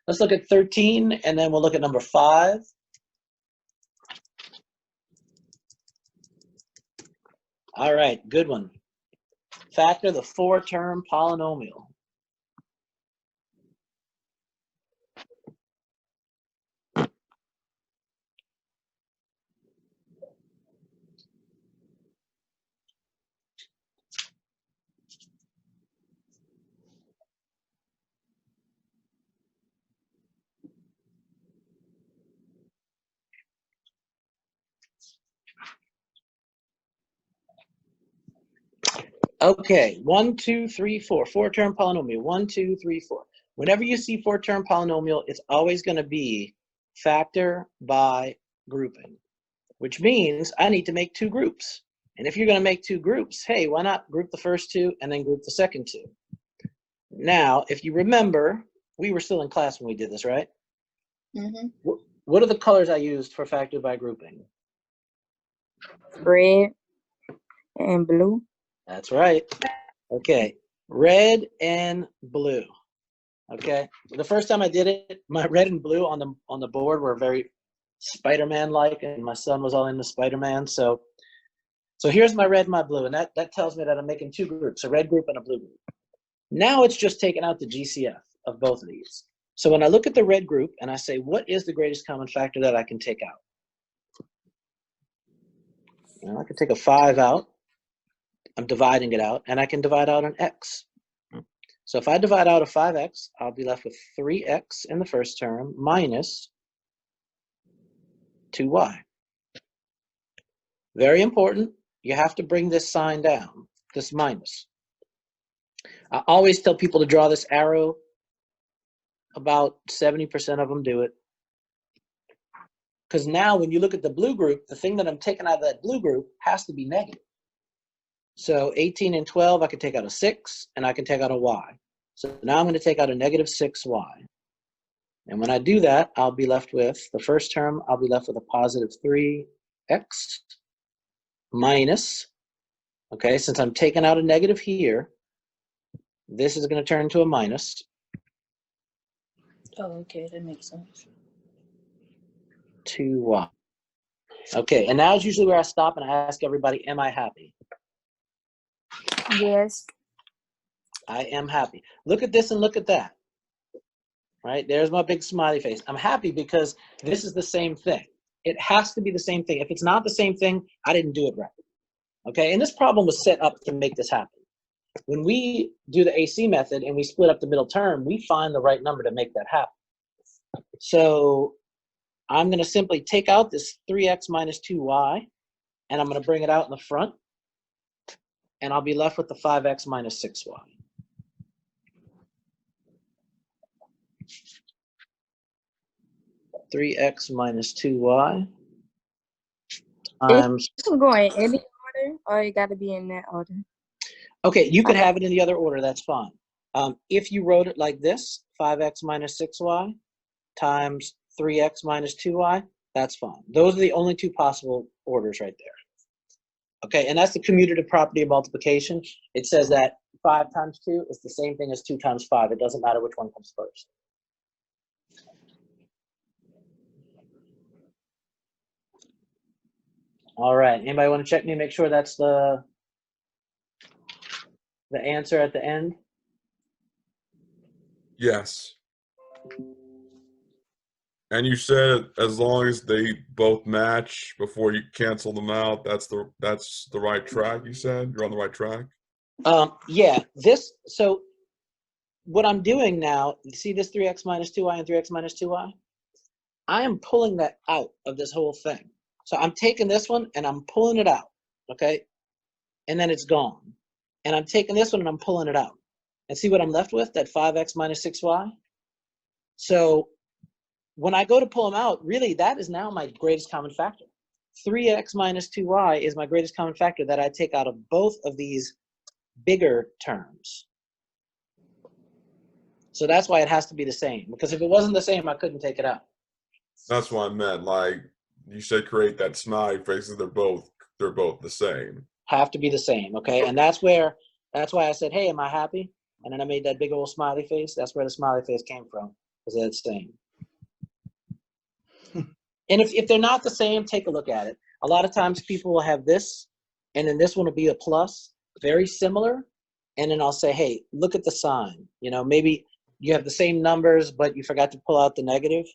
Let's look at 13, and then we'll look at number 5. All right, good one. Factor the 4-term polynomial. Okay, 1, 2, 3, 4. 4-term polynomial. 1, 2, 3, 4. Whenever you see 4-term polynomial, it's always going to be factor by grouping, which means I need to make 2 groups. And if you're going to make 2 groups, hey, why not group the first 2 and then group the second 2? Now, if you remember, we were still in class when we did this, right? Mm-hmm. What are the colors I used for factor by grouping? Red and blue. That's right. Okay, red and blue. Okay, the first time I did it, my red and blue on the board were very Spider-Man-like, and my son was all into Spider-Man. So here's my red and my blue, and that tells me that I'm making 2 groups, a red group and a blue group. Now it's just taking out the GCF of both of these. So when I look at the red group and I say, what is the greatest common factor that I can take out? Well, I can take a 5 out. I'm dividing it out, and I can divide out an x. So if I divide out a 5x, I'll be left with 3x in the first term minus 2y. Very important, you have to bring this sign down, this minus. I always tell people to draw this arrow. About 70% of them do it. Because now when you look at the blue group, the thing that I'm taking out of that blue group has to be negative. So 18 and 12, I can take out a 6, and I can take out a y. So now I'm going to take out a negative 6y. And when I do that, I'll be left with, the first term, I'll be left with a positive 3x minus, okay, since I'm taking out a negative here, this is going to turn into a minus. Oh, okay, that makes sense. 2y. Okay, and now is usually where I stop and I ask everybody, am I happy? Yes. I am happy. Look at this and look at that. Right? There's my big smiley face. I'm happy because this is the same thing. It has to be the same thing. If it's not the same thing, I didn't do it right. Okay, and this problem was set up to make this happen. When we do the AC method and we split up the middle term, we find the right number to make that happen. So I'm going to simply take out this 3x minus 2y, and I'm going to bring it out in the front, and I'll be left with the 5x minus 6y. (3x minus 2y) times. It can go in any order, or it got to be in that order. Okay, you could have it in the other order. That's fine. If you wrote it like this, 5x minus 6y times 3x minus 2y, that's fine. Those are the only 2 possible orders right there. Okay, and that's the commutative property of multiplication. It says that 5 times 2 is the same thing as 2 times 5. It doesn't matter which one comes first. All right, anybody want to check me, make sure that's the answer at the end? Yes. And you said as long as they both match before you cancel them out, that's the right track, you said? You're on the right track? Yeah, so what I'm doing now, you see this 3x minus 2y and 3x minus 2y? I am pulling that out of this whole thing. So I'm taking this one and I'm pulling it out, okay? And then it's gone. And I'm taking this one and I'm pulling it out. And see what I'm left with, that 5x minus 6y? So when I go to pull them out, really that is now my greatest common factor. 3x minus 2y is my greatest common factor that I take out of both of these bigger terms. So that's why it has to be the same. Because if it wasn't the same, I couldn't take it out. That's what I meant. Like you said, create that smiley faces. They're both the same. Have to be the same, okay? And that's why I said, hey, am I happy? And then I made that big old smiley face. That's where the smiley face came from. Is that the same? And if they're not the same, take a look at it. A lot of times people will have this, and then this one will be a plus, very similar. And then I'll say, hey, look at the sign. You know, maybe you have the same numbers, but you forgot to pull out the negative.